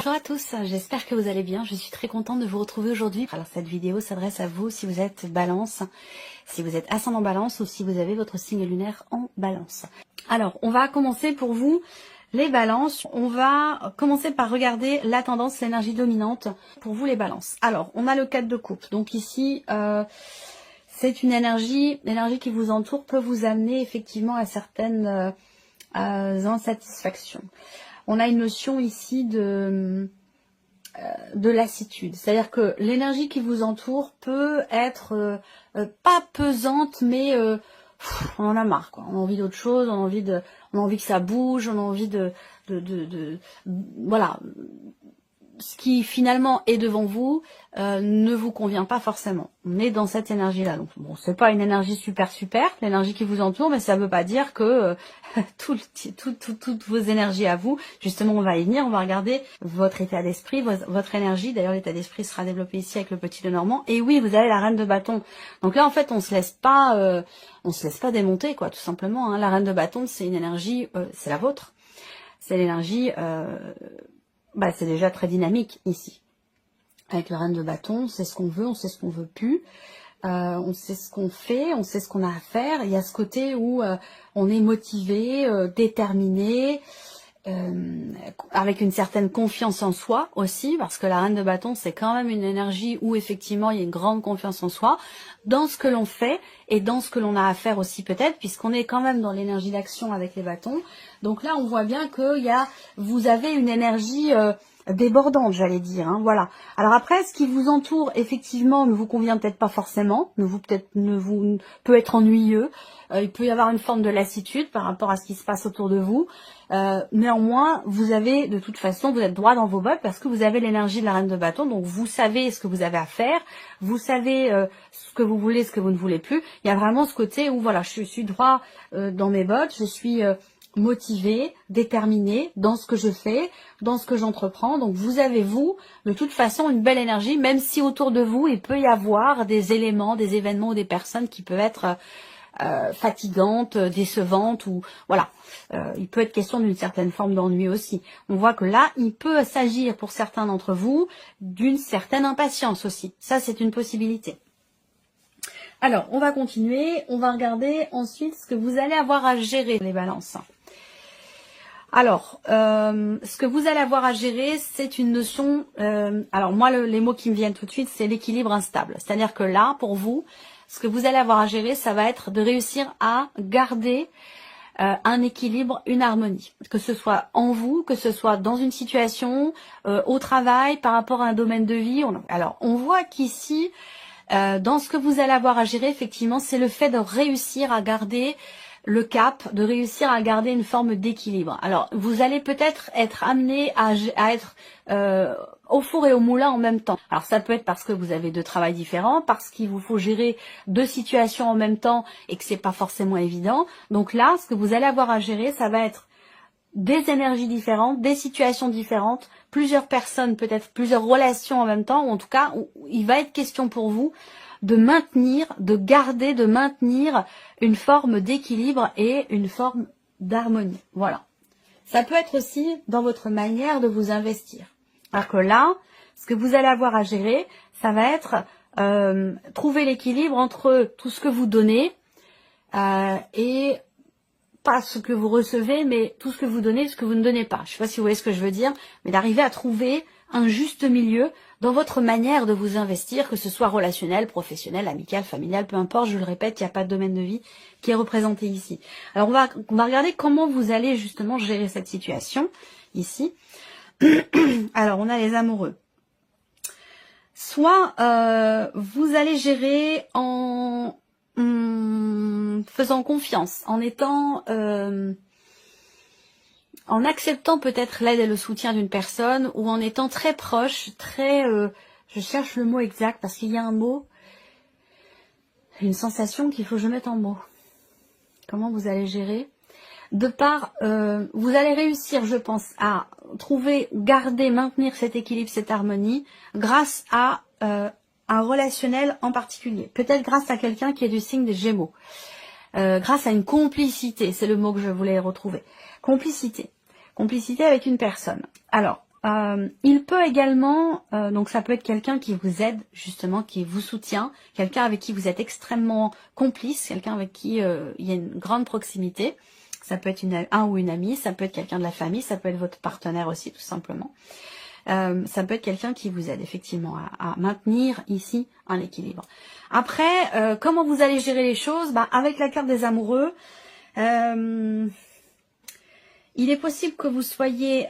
Bonjour à tous, j'espère que vous allez bien. Je suis très contente de vous retrouver aujourd'hui. Alors cette vidéo s'adresse à vous si vous êtes balance, si vous êtes ascendant balance ou si vous avez votre signe lunaire en balance. Alors on va commencer pour vous les balances. On va commencer par regarder la tendance, l'énergie dominante pour vous les balances. Alors on a le 4 de coupe. Donc ici c'est une énergie, l'énergie qui vous entoure peut vous amener effectivement à certaines insatisfactions. On a une notion ici de lassitude. C'est-à-dire que l'énergie qui vous entoure peut être pas pesante, mais on en a marre, quoi. On a envie d'autre chose, on a envie que ça bouge, on a envie voilà. Ce qui finalement est devant vous ne vous convient pas forcément. On est dans cette énergie-là. Donc bon, c'est pas une énergie super, l'énergie qui vous entoure, mais ça veut pas dire que toutes vos énergies à vous, justement on va y venir, on va regarder votre état d'esprit, votre énergie. D'ailleurs l'état d'esprit sera développé ici avec le petit Lenormand. Et oui, vous avez la reine de bâton. Donc là en fait on se laisse pas démonter, quoi, tout simplement. Hein. La reine de bâton, c'est une énergie, c'est la vôtre. C'est l'énergie. C'est déjà très dynamique ici. Avec la reine de bâton, on sait ce qu'on veut, on sait ce qu'on veut plus, on sait ce qu'on fait, on sait ce qu'on a à faire. Il y a ce côté où on est motivé, déterminé, avec une certaine confiance en soi aussi, parce que la reine de bâton, c'est quand même une énergie où effectivement il y a une grande confiance en soi, dans ce que l'on fait et dans ce que l'on a à faire aussi peut-être, puisqu'on est quand même dans l'énergie d'action avec les bâtons. Donc là, on voit bien que vous avez une énergie débordante, j'allais dire. Hein, voilà. Alors après, ce qui vous entoure, effectivement, ne vous convient peut-être pas forcément, peut être ennuyeux. Il peut y avoir une forme de lassitude par rapport à ce qui se passe autour de vous. Néanmoins, vous avez, de toute façon, vous êtes droit dans vos bottes parce que vous avez l'énergie de la reine de bâton. Donc vous savez ce que vous avez à faire, vous savez ce que vous voulez, ce que vous ne voulez plus. Il y a vraiment ce côté où voilà, je suis droit dans mes bottes, je suis motivée, déterminée dans ce que je fais, dans ce que j'entreprends. Donc vous avez, vous, de toute façon, une belle énergie, même si autour de vous, il peut y avoir des éléments, des événements ou des personnes qui peuvent être fatigantes, décevantes, ou voilà. Il peut être question d'une certaine forme d'ennui aussi. On voit que là, il peut s'agir pour certains d'entre vous d'une certaine impatience aussi. Ça, c'est une possibilité. Alors, on va continuer. On va regarder ensuite ce que vous allez avoir à gérer, les balances. Alors, ce que vous allez avoir à gérer, c'est une notion... alors moi, les mots qui me viennent tout de suite, c'est l'équilibre instable. C'est-à-dire que là, pour vous, ce que vous allez avoir à gérer, ça va être de réussir à garder un équilibre, une harmonie. Que ce soit en vous, que ce soit dans une situation, au travail, par rapport à un domaine de vie. Alors, on voit qu'ici, dans ce que vous allez avoir à gérer, effectivement, c'est le fait de réussir à garder le cap, de réussir à garder une forme d'équilibre. Alors, vous allez peut-être être amené à être au four et au moulin en même temps. Alors, ça peut être parce que vous avez deux travails différents, parce qu'il vous faut gérer deux situations en même temps et que c'est pas forcément évident. Donc là, ce que vous allez avoir à gérer, ça va être des énergies différentes, des situations différentes, plusieurs personnes, peut-être plusieurs relations en même temps, ou en tout cas, il va être question pour vous de maintenir, de garder, de maintenir une forme d'équilibre et une forme d'harmonie. Voilà. Ça peut être aussi dans votre manière de vous investir. Alors que là, ce que vous allez avoir à gérer, ça va être trouver l'équilibre entre tout ce que vous donnez et pas ce que vous recevez, mais tout ce que vous donnez, ce que vous ne donnez pas. Je ne sais pas si vous voyez ce que je veux dire, mais d'arriver à trouver un juste milieu dans votre manière de vous investir, que ce soit relationnel, professionnel, amical, familial, peu importe, je le répète, il n'y a pas de domaine de vie qui est représenté ici. Alors on va regarder comment vous allez justement gérer cette situation ici. Alors on a les amoureux. Soit vous allez gérer en faisant confiance, en étant en acceptant peut-être l'aide et le soutien d'une personne, ou en étant très proche, très je cherche le mot exact parce qu'il y a un mot, une sensation qu'il faut que je mette en mots. Comment vous allez gérer? De part, vous allez réussir, je pense, à trouver, garder, maintenir cet équilibre, cette harmonie, grâce à un relationnel en particulier. Peut-être grâce à quelqu'un qui est du signe des Gémeaux. Grâce à une complicité, c'est le mot que je voulais retrouver. Complicité. Complicité avec une personne. Alors, Il peut également, donc ça peut être quelqu'un qui vous aide justement, qui vous soutient, quelqu'un avec qui vous êtes extrêmement complice, quelqu'un avec qui il y a une grande proximité. Ça peut être un ou une amie, ça peut être quelqu'un de la famille, ça peut être votre partenaire aussi tout simplement. Ça peut être quelqu'un qui vous aide effectivement à maintenir ici un équilibre. Après, comment vous allez gérer les choses? Avec la carte des amoureux, il est possible que vous soyez...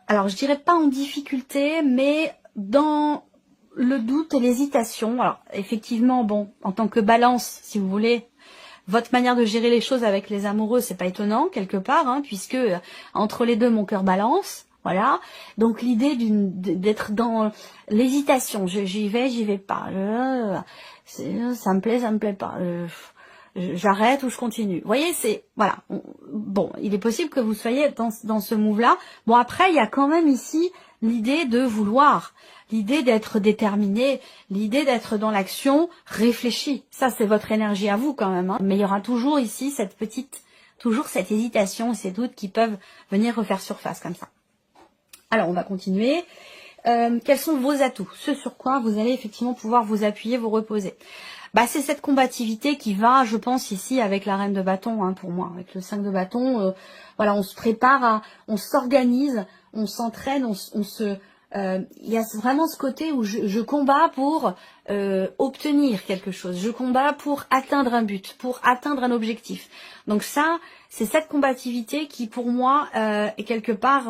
alors je dirais pas en difficulté, mais dans le doute et l'hésitation. Alors effectivement, bon, en tant que balance, si vous voulez, votre manière de gérer les choses avec les amoureux, c'est pas étonnant quelque part, hein, puisque entre les deux, mon cœur balance. Voilà. Donc l'idée d'être dans l'hésitation, j'y vais pas. Ça me plaît pas. J'arrête ou je continue. Vous voyez, c'est voilà. Bon, il est possible que vous soyez dans ce move-là. Bon, après, il y a quand même ici l'idée de vouloir, l'idée d'être déterminé, l'idée d'être dans l'action réfléchie. Ça, c'est votre énergie à vous quand même. Hein. Mais il y aura toujours ici toujours cette hésitation et ces doutes qui peuvent venir refaire surface comme ça. Alors, on va continuer. Quels sont vos atouts? Ce sur quoi vous allez effectivement pouvoir vous appuyer, vous reposer. C'est cette combativité qui va, je pense, ici avec la reine de bâton, hein, pour moi, avec le 5 de bâton. Voilà, on se prépare, on s'organise, on s'entraîne, il y a vraiment ce côté où je combats pour obtenir quelque chose. Je combats pour atteindre un but, pour atteindre un objectif. Donc ça, c'est cette combativité qui, pour moi, est quelque part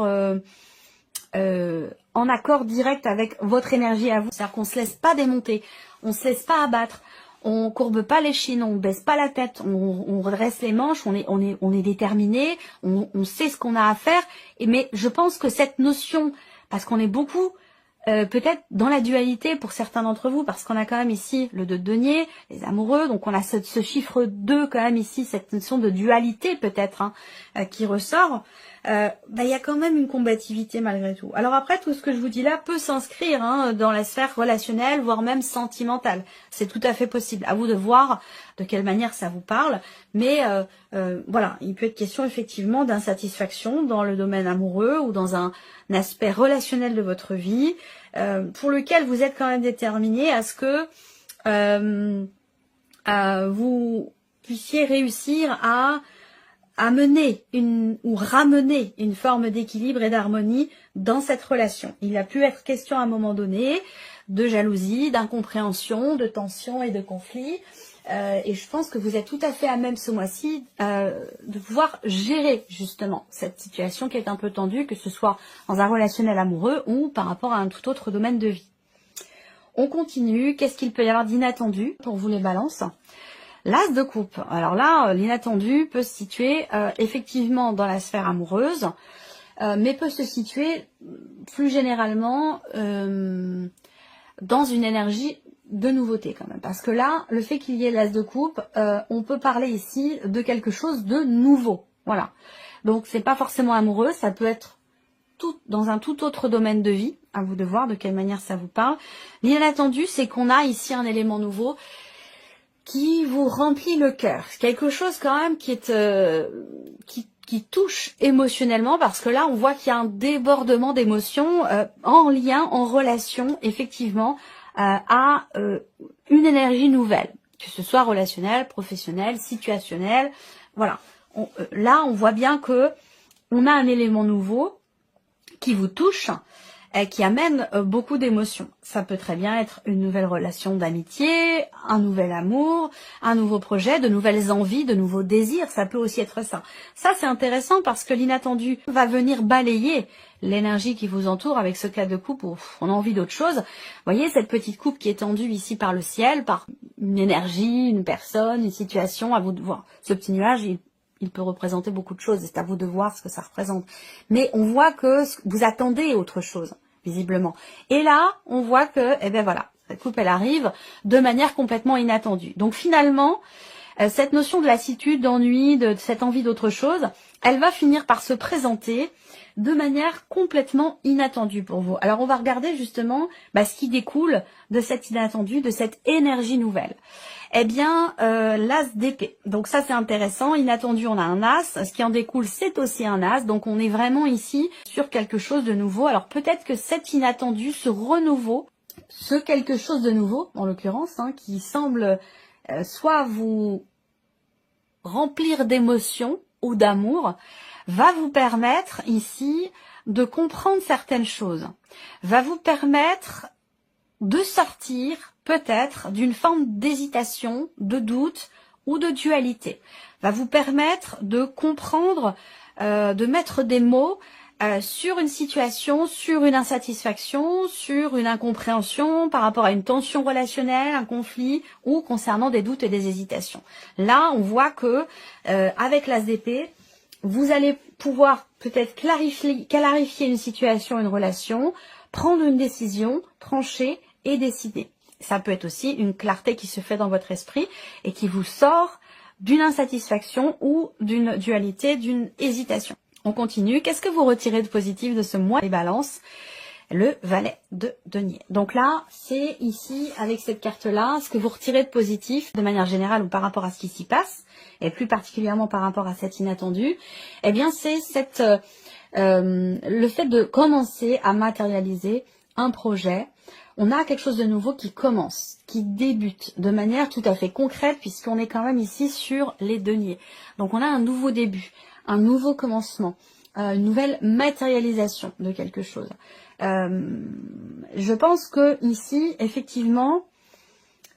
en accord direct avec votre énergie à vous. C'est-à-dire qu'on se laisse pas démonter, on se laisse pas abattre. On courbe pas les chines, on baisse pas la tête, on redresse les manches, on est déterminé, on sait ce qu'on a à faire. Mais je pense que cette notion, parce qu'on est beaucoup peut-être dans la dualité pour certains d'entre vous, parce qu'on a quand même ici le 2 de denier, les amoureux, donc on a ce chiffre 2 quand même ici, cette notion de dualité peut-être hein, qui ressort. Il y a quand même une combativité malgré tout. Alors après, tout ce que je vous dis là peut s'inscrire hein, dans la sphère relationnelle, voire même sentimentale. C'est tout à fait possible. À vous de voir de quelle manière ça vous parle. Mais voilà, il peut être question effectivement d'insatisfaction dans le domaine amoureux ou dans un aspect relationnel de votre vie, pour lequel vous êtes quand même déterminé à ce que vous puissiez réussir à mener ou ramener une forme d'équilibre et d'harmonie dans cette relation. Il a pu être question à un moment donné de jalousie, d'incompréhension, de tension et de conflit. Et je pense que vous êtes tout à fait à même ce mois-ci de pouvoir gérer justement cette situation qui est un peu tendue, que ce soit dans un relationnel amoureux ou par rapport à un tout autre domaine de vie. On continue. Qu'est-ce qu'il peut y avoir d'inattendu pour vous les balances ? L'as de coupe. Alors là, l'inattendu peut se situer effectivement dans la sphère amoureuse, mais peut se situer plus généralement dans une énergie de nouveauté quand même. Parce que là, le fait qu'il y ait l'as de coupe, on peut parler ici de quelque chose de nouveau. Voilà. Donc c'est pas forcément amoureux, ça peut être dans un tout autre domaine de vie. À vous de voir de quelle manière ça vous parle. L'inattendu, c'est qu'on a ici un élément nouveau qui vous remplit le cœur. C'est quelque chose quand même qui est qui touche émotionnellement, parce que là on voit qu'il y a un débordement d'émotions en lien, en relation effectivement à une énergie nouvelle, que ce soit relationnelle, professionnelle, situationnelle. Voilà. Là on voit bien que on a un élément nouveau qui vous touche, qui amène beaucoup d'émotions. Ça peut très bien être une nouvelle relation d'amitié, un nouvel amour, un nouveau projet, de nouvelles envies, de nouveaux désirs. Ça peut aussi être ça. Ça, c'est intéressant parce que l'inattendu va venir balayer l'énergie qui vous entoure avec ce cas de coupe où on a envie d'autre chose. Vous voyez cette petite coupe qui est tendue ici par le ciel, par une énergie, une personne, une situation. À vous de voir. Ce petit nuage, il peut représenter beaucoup de choses, c'est à vous de voir ce que ça représente. Mais on voit que vous attendez autre chose, visiblement. Et là, on voit que, eh bien voilà, cette coupe, elle arrive de manière complètement inattendue. Donc finalement, cette notion de lassitude, d'ennui, de cette envie d'autre chose, elle va finir par se présenter de manière complètement inattendue pour vous. Alors on va regarder justement ce qui découle de cet inattendu, de cette énergie nouvelle. Eh bien, l'as d'épée. Donc ça c'est intéressant, inattendu on a un as, ce qui en découle c'est aussi un as, donc on est vraiment ici sur quelque chose de nouveau. Alors peut-être que cet inattendu, ce renouveau, ce quelque chose de nouveau en l'occurrence, qui semble soit vous remplir d'émotions ou d'amour, va vous permettre ici de comprendre certaines choses, va vous permettre de sortir peut-être d'une forme d'hésitation, de doute ou de dualité, va vous permettre de comprendre, de mettre des mots sur une situation, sur une insatisfaction, sur une incompréhension par rapport à une tension relationnelle, un conflit ou concernant des doutes et des hésitations. Là, on voit que avec l'as d'épée, vous allez pouvoir peut-être clarifier une situation, une relation, prendre une décision, trancher et décider. Ça peut être aussi une clarté qui se fait dans votre esprit et qui vous sort d'une insatisfaction ou d'une dualité, d'une hésitation. On continue. Qu'est-ce que vous retirez de positif de ce mois des balances? Le valet de denier. Donc là, c'est ici, avec cette carte-là, ce que vous retirez de positif, de manière générale ou par rapport à ce qui s'y passe, et plus particulièrement par rapport à cet inattendu, eh bien c'est le fait de commencer à matérialiser un projet. On a quelque chose de nouveau qui commence, qui débute de manière tout à fait concrète, puisqu'on est quand même ici sur les deniers. Donc on a un nouveau début, un nouveau commencement, une nouvelle matérialisation de quelque chose. Je pense que ici, effectivement,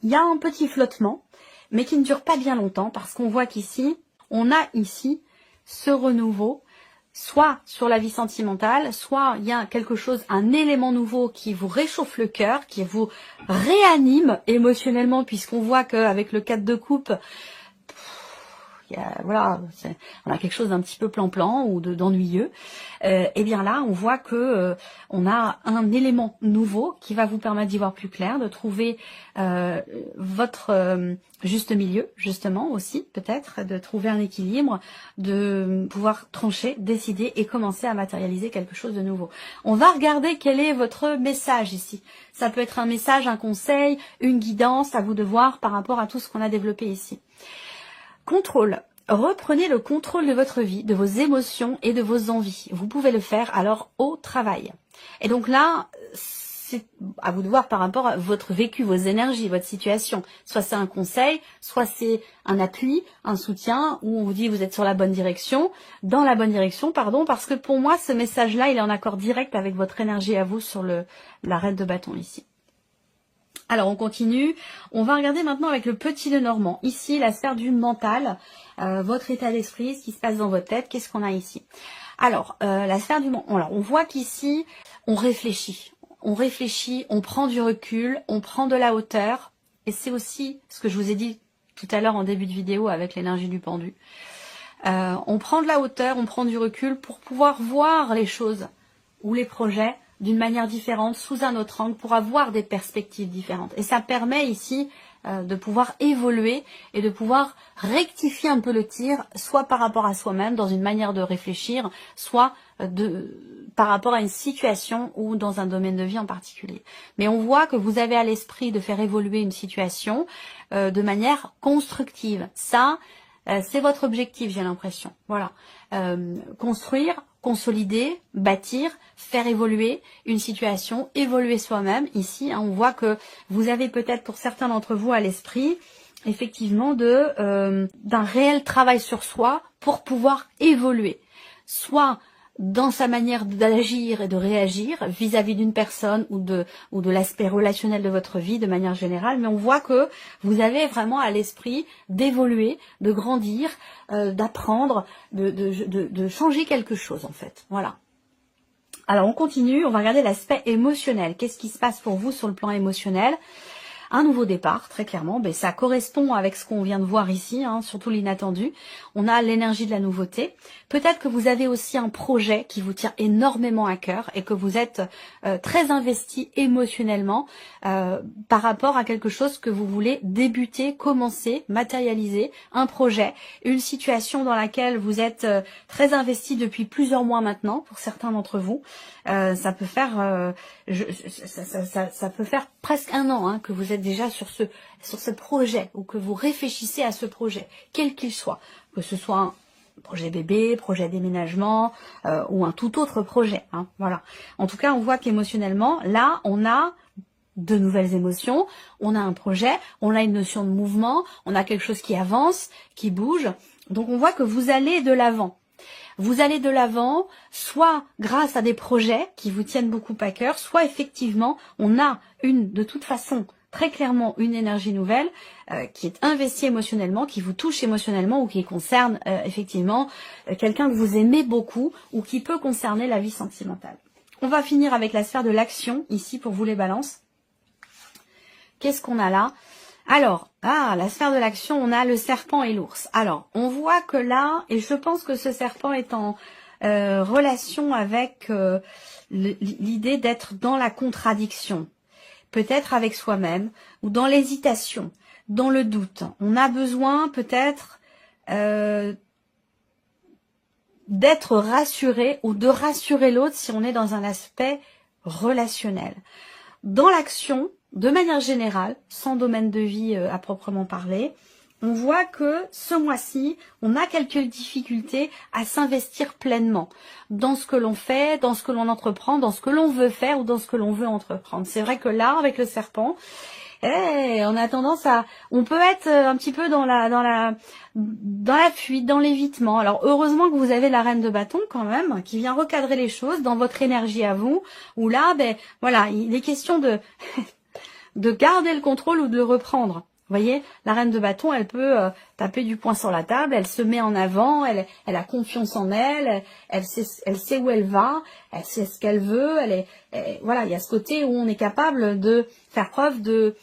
il y a un petit flottement, mais qui ne dure pas bien longtemps, parce qu'on voit qu'ici, on a ici ce renouveau, soit sur la vie sentimentale, soit il y a quelque chose, un élément nouveau qui vous réchauffe le cœur, qui vous réanime émotionnellement, puisqu'on voit qu'avec le 4 de coupe, voilà, on a quelque chose d'un petit peu plan-plan ou d'ennuyeux. Et bien là, on voit que on a un élément nouveau qui va vous permettre d'y voir plus clair, de trouver votre juste milieu, justement aussi, peut-être, de trouver un équilibre, de pouvoir trancher, décider et commencer à matérialiser quelque chose de nouveau. On va regarder quel est votre message ici. Ça peut être un message, un conseil, une guidance, à vous de voir par rapport à tout ce qu'on a développé ici. Contrôle. Reprenez le contrôle de votre vie, de vos émotions et de vos envies. Vous pouvez le faire alors au travail. Et donc là, c'est à vous de voir par rapport à votre vécu, vos énergies, votre situation. Soit c'est un conseil, soit c'est un appui, un soutien, où on vous dit vous êtes sur la bonne direction, dans la bonne direction, pardon, parce que pour moi, ce message-là, il est en accord direct avec votre énergie à vous sur la reine de bâton ici. Alors on continue, on va regarder maintenant avec le petit Lenormand. Ici, la sphère du mental, votre état d'esprit, ce qui se passe dans votre tête, qu'est-ce qu'on a ici? Alors, la sphère du mental, alors on voit qu'ici, on réfléchit, on prend du recul, on prend de la hauteur, et c'est aussi ce que je vous ai dit tout à l'heure en début de vidéo avec l'énergie du pendu. On prend de la hauteur, on prend du recul pour pouvoir voir les choses ou les projets d'une manière différente, sous un autre angle, pour avoir des perspectives différentes. Et ça permet ici de pouvoir évoluer et de pouvoir rectifier un peu le tir, soit par rapport à soi-même, dans une manière de réfléchir, soit par rapport à une situation ou dans un domaine de vie en particulier. Mais on voit que vous avez à l'esprit de faire évoluer une situation de manière constructive. Ça, c'est votre objectif, j'ai l'impression. Voilà. Construire, consolider, bâtir, faire évoluer une situation, évoluer soi-même. Ici, on voit que vous avez peut-être pour certains d'entre vous à l'esprit, effectivement, d'un réel travail sur soi pour pouvoir évoluer. Soit dans sa manière d'agir et de réagir vis-à-vis d'une personne ou de l'aspect relationnel de votre vie de manière générale, mais on voit que vous avez vraiment à l'esprit d'évoluer, de grandir, d'apprendre, de changer quelque chose en fait. Voilà. Alors on continue, on va regarder l'aspect émotionnel. Qu'est-ce qui se passe pour vous sur le plan émotionnel? un nouveau départ, très clairement. Ben, ça correspond avec ce qu'on vient de voir ici, hein, surtout l'inattendu. On a l'énergie de la nouveauté. Peut-être que vous avez aussi un projet qui vous tient énormément à cœur et que vous êtes très investi émotionnellement par rapport à quelque chose que vous voulez débuter, commencer, matérialiser, un projet, une situation dans laquelle vous êtes très investi depuis plusieurs mois maintenant, pour certains d'entre vous. Ça peut faire ça peut faire presque un an hein, que vous êtes déjà sur ce projet ou que vous réfléchissez à ce projet, quel qu'il soit, que ce soit un projet bébé, projet déménagement ou un tout autre projet. Hein, voilà. En tout cas, on voit qu'émotionnellement, là, on a de nouvelles émotions, on a un projet, on a une notion de mouvement, on a quelque chose qui avance, qui bouge. Donc, on voit que vous allez de l'avant. Vous allez de l'avant, soit grâce à des projets qui vous tiennent beaucoup à cœur, soit effectivement, on a de toute façon, très clairement, une énergie nouvelle qui est investie émotionnellement, qui vous touche émotionnellement ou qui concerne effectivement quelqu'un que vous aimez beaucoup ou qui peut concerner la vie sentimentale. On va finir avec la sphère de l'action, ici, pour vous les balances. Qu'est-ce qu'on a là ? Alors, la sphère de l'action, on a le serpent et l'ours. Alors, on voit que là, et je pense que ce serpent est en relation avec l'idée d'être dans la contradiction, peut-être avec soi-même, ou dans l'hésitation, dans le doute. On a besoin peut-être d'être rassuré ou de rassurer l'autre si on est dans un aspect relationnel. Dans l'action, de manière générale, sans domaine de vie à proprement parler, on voit que ce mois-ci, on a quelques difficultés à s'investir pleinement dans ce que l'on fait, dans ce que l'on entreprend, dans ce que l'on veut faire ou dans ce que l'on veut entreprendre. C'est vrai que là, avec le serpent, on a tendance on peut être un petit peu dans la fuite, dans l'évitement. Alors heureusement que vous avez la reine de bâton quand même, qui vient recadrer les choses dans votre énergie à vous, où là, voilà, il est question de garder le contrôle ou de le reprendre. Vous voyez, la reine de bâton, elle peut taper du poing sur la table, elle se met en avant, elle a confiance en elle sait où elle va, elle sait ce qu'elle veut, voilà, il y a ce côté où on est capable de faire preuve de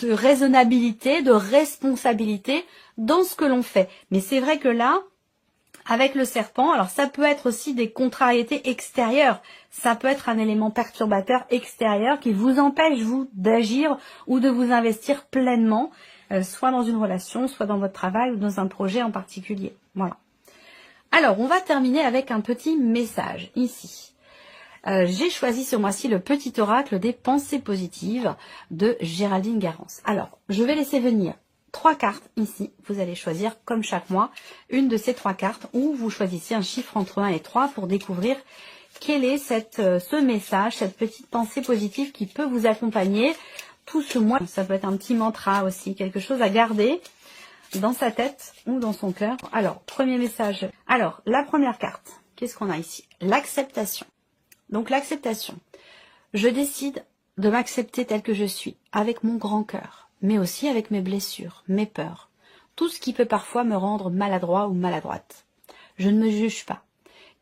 raisonnabilité, de responsabilité dans ce que l'on fait. Mais c'est vrai que là, avec le serpent, alors ça peut être aussi des contrariétés extérieures, ça peut être un élément perturbateur extérieur qui vous empêche, vous, d'agir ou de vous investir pleinement, soit dans une relation, soit dans votre travail ou dans un projet en particulier. Voilà. Alors, on va terminer avec un petit message, ici. J'ai choisi ce mois-ci le petit oracle des pensées positives de Géraldine Garance. Alors, je vais laisser venir 3 cartes ici. Vous allez choisir, comme chaque mois, une de ces 3 cartes ou vous choisissez un chiffre entre 1 et 3 pour découvrir quel est ce message, cette petite pensée positive qui peut vous accompagner tout ce mois. Ça peut être un petit mantra aussi, quelque chose à garder dans sa tête ou dans son cœur. Alors, premier message. Alors, la première carte, qu'est-ce qu'on a ici? L'acceptation. Donc, l'acceptation. Je décide de m'accepter tel que je suis, avec mon grand cœur, mais aussi avec mes blessures, mes peurs, tout ce qui peut parfois me rendre maladroit ou maladroite. Je ne me juge pas,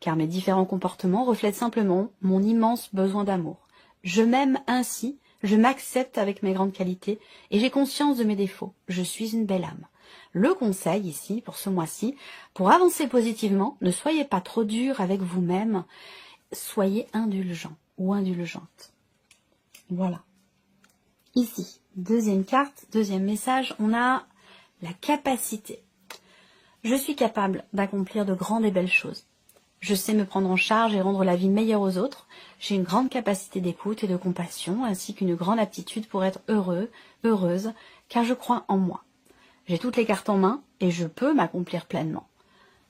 car mes différents comportements reflètent simplement mon immense besoin d'amour. Je m'aime ainsi, je m'accepte avec mes grandes qualités, et j'ai conscience de mes défauts. Je suis une belle âme. Le conseil ici, pour ce mois-ci, pour avancer positivement, ne soyez pas trop dur avec vous-même, soyez indulgent ou indulgente. Voilà. Ici, deuxième carte, deuxième message, on a la capacité. Je suis capable d'accomplir de grandes et belles choses. Je sais me prendre en charge et rendre la vie meilleure aux autres. J'ai une grande capacité d'écoute et de compassion, ainsi qu'une grande aptitude pour être heureuse, car je crois en moi. J'ai toutes les cartes en main et je peux m'accomplir pleinement.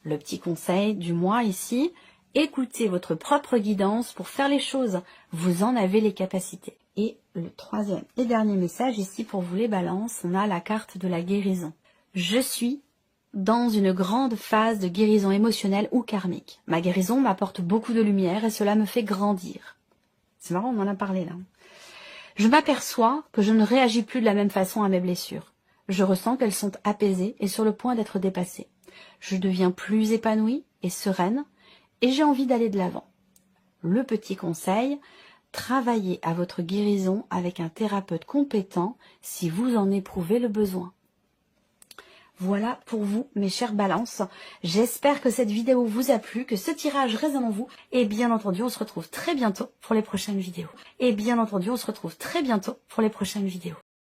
Le petit conseil du mois ici, écoutez votre propre guidance pour faire les choses. Vous en avez les capacités. Et le troisième et dernier message ici pour vous les balances, on a la carte de la guérison. Je suis dans une grande phase de guérison émotionnelle ou karmique. Ma guérison m'apporte beaucoup de lumière et cela me fait grandir. C'est marrant, on en a parlé là. Je m'aperçois que je ne réagis plus de la même façon à mes blessures. Je ressens qu'elles sont apaisées et sur le point d'être dépassées. Je deviens plus épanouie et sereine et j'ai envie d'aller de l'avant. Le petit conseil, Travaillez à votre guérison avec un thérapeute compétent si vous en éprouvez le besoin. Voilà pour vous, mes chères balances. J'espère que cette vidéo vous a plu, que ce tirage résonne en vous. Et bien entendu, on se retrouve très bientôt pour les prochaines vidéos.